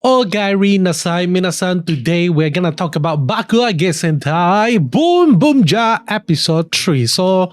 Ogari Nasai Minasan, today we're gonna talk about Bakuage Sentai Boonboomger episode 3. So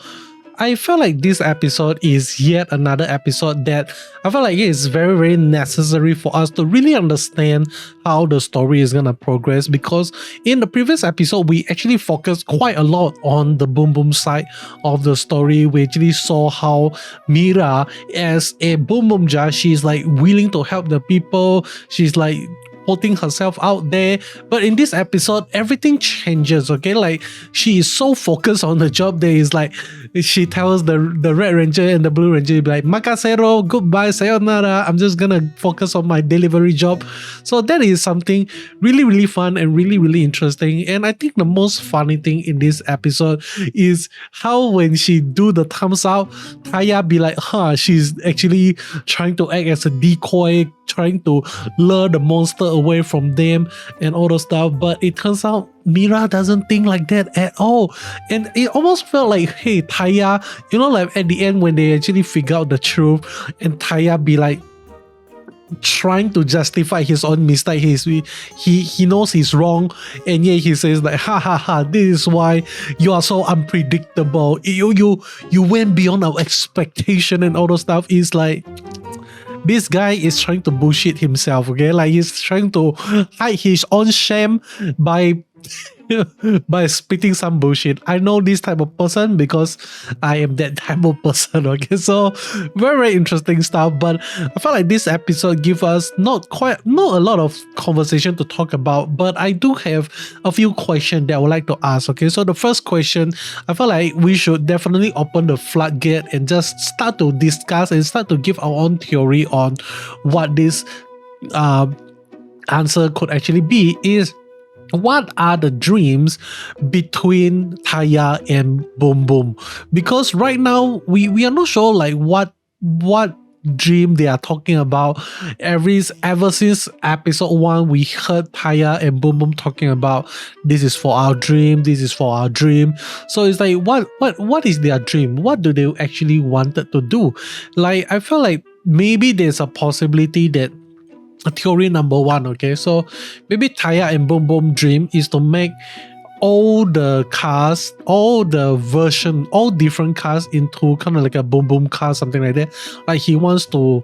I feel like this episode is yet another episode that I feel like it is very necessary for us to really understand how the story is gonna progress, because in the previous episode we actually focused quite a lot on the Boom Boom side of the story. We actually saw how Mira, as a Boonboomger, she's like willing to help the people, she's like putting herself out there. But in this episode, everything changes, okay? Like, she is so focused on the job that is like, she tells the Red Ranger and the Blue Ranger, like, Makasero, goodbye, sayonara, I'm just gonna focus on my delivery job. So that is something really fun and really interesting. And I think the most funny thing in this episode is how when she do the thumbs out, Taya be like, she's actually trying to act as a decoy, trying to lure the monster away from them and all those stuff. But it turns out Mira doesn't think like that at all. And it almost felt like, hey, Taya, you know, like at the end when they actually figure out the truth and Taya be like trying to justify his own mistake. He knows he's wrong, and yet he says like, this is why you are so unpredictable. You went beyond our expectation and all those stuff. Is like, this guy is trying to bullshit himself, okay? Like, he's trying to hide his own shame by spitting some bullshit. I know this type of person because I am that type of person, okay? So very interesting stuff. But I felt like this episode give us not a lot of conversation to talk about, but I do have a few questions that I would like to ask, okay? So the first question, I feel like we should definitely open the floodgate and just start to discuss and start to give our own theory on what this answer could actually be. Is what are the dreams between Taya and Boom Boom? Because right now we are not sure like what dream they are talking about. Ever since episode 1, we heard Taya and Boom Boom talking about this is for our dream, this is for our dream. So it's like, what is their dream? What do they actually wanted to do? Like, I feel like maybe there's a possibility that theory number 1, okay, so maybe Taya and Boom Boom dream is to make all the cars, all different cars into kind of like a Boom Boom car, something like that. Like, he wants to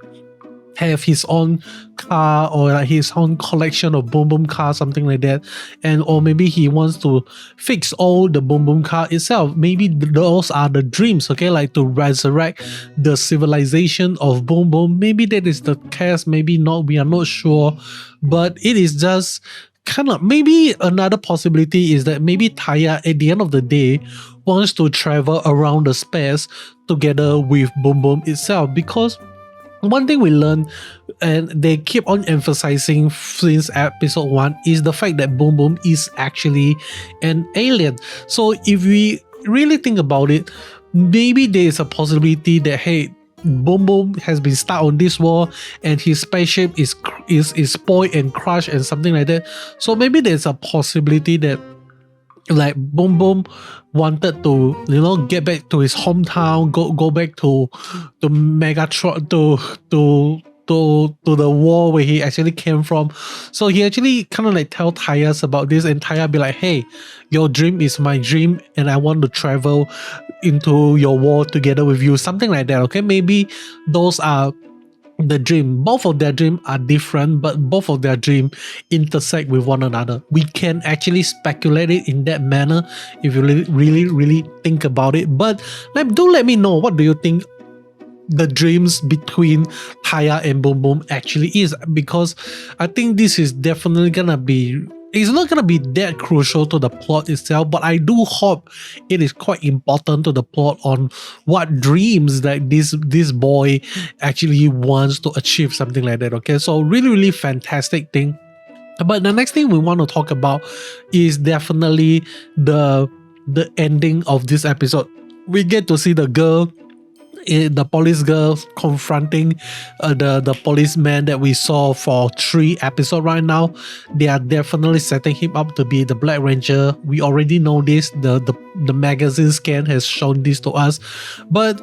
have his own car or like his own collection of Boom Boom cars, something like that. And or maybe he wants to fix all the Boom Boom car itself. Maybe those are the dreams, okay, like to resurrect the civilization of Boom Boom. Maybe that is the case, maybe not, we are not sure. But it is just kind of, maybe another possibility is that maybe Taya at the end of the day wants to travel around the space together with Boom Boom itself. Because one thing we learned, and they keep on emphasizing since episode 1, is the fact that Boom Boom is actually an alien. So if we really think about it, maybe there is a possibility that, hey, Boom Boom has been stuck on this world and his spaceship is spoiled and crushed and something like that. So maybe there's a possibility that like Boom Boom wanted to, you know, get back to his hometown, go back to Megatron, to the war where he actually came from. So he actually kind of like tell Taya about this, and Taya be like, hey, your dream is my dream and I want to travel into your war together with you, something like that, okay? Maybe those are the dream. Both of their dreams are different, but both of their dreams intersect with one another. We can actually speculate it in that manner if you really think about it. But do let me know, what do you think the dreams between Taya and Boom Boom actually is? Because I think this is definitely gonna be, it's not gonna be that crucial to the plot itself, but I do hope it is quite important to the plot on what dreams that this boy actually wants to achieve, something like that, okay? So really fantastic thing. But the next thing we want to talk about is definitely the ending of this episode. We get to see the girl, the police girl, confronting the policeman that we saw for 3 episodes right now. They are definitely setting him up to be the Black Ranger. We already know this. The magazine scan has shown this to us. But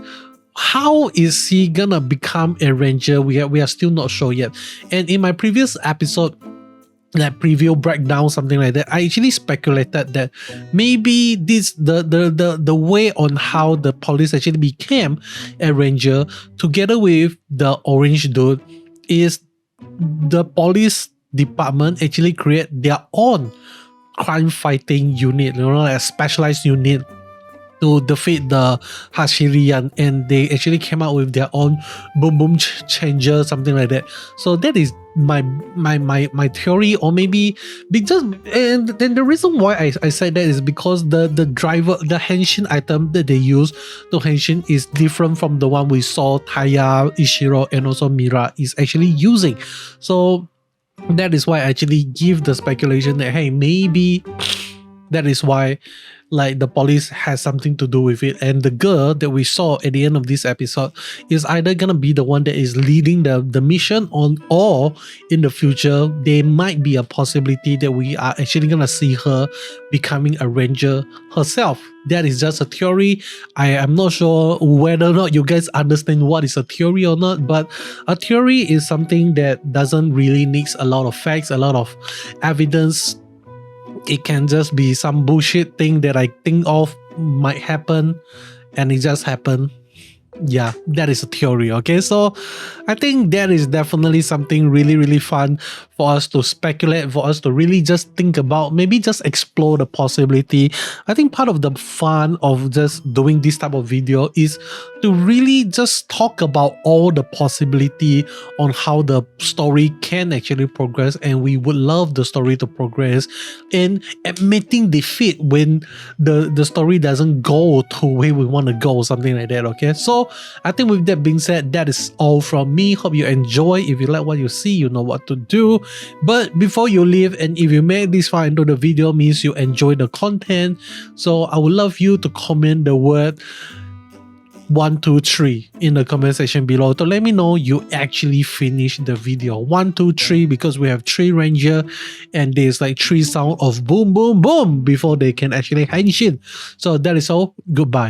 how is he gonna become a ranger? We are still not sure yet. And in my previous episode, like preview breakdown, something like that, I actually speculated that maybe this the way on how the police actually became a ranger together with the orange dude is the police department actually create their own crime fighting unit, like a specialized unit to defeat the Hashirien, and they actually came out with their own boom boom changer, something like that. So that is my theory, or maybe because, and then the reason why I said that is because the driver, the henshin item that they use to henshin is different from the one we saw Taya, Ishiro, and also Mira is actually using. So that is why I actually give the speculation that, hey, maybe that is why like the police has something to do with it, and the girl that we saw at the end of this episode is either gonna be the one that is leading the mission on, or in the future there might be a possibility that we are actually gonna see her becoming a ranger herself. That is just a theory. I am not sure whether or not you guys understand what is a theory or not, but a theory is something that doesn't really need a lot of facts, a lot of evidence. It can just be some bullshit thing that I think of might happen, and it just happened. Yeah, that is a theory. Okay, so I think that is definitely something really fun for us to speculate, for us to really just think about, maybe just explore the possibility. I think part of the fun of just doing this type of video is to really just talk about all the possibility on how the story can actually progress, and we would love the story to progress, and admitting defeat when the story doesn't go to where we want to go, something like that. Okay, so I think with that being said, that is all from me. Hope you enjoy. If you like what you see, you know what to do. But before you leave, and if you made this far into the video, means you enjoy the content. So I would love you to comment the word 1, 2, 3 in the comment section below to let me know you actually finished the video. 1, 2, 3, because we have 3 ranger, and there's like 3 sound of boom boom boom before they can actually henshin. So that is all. Goodbye.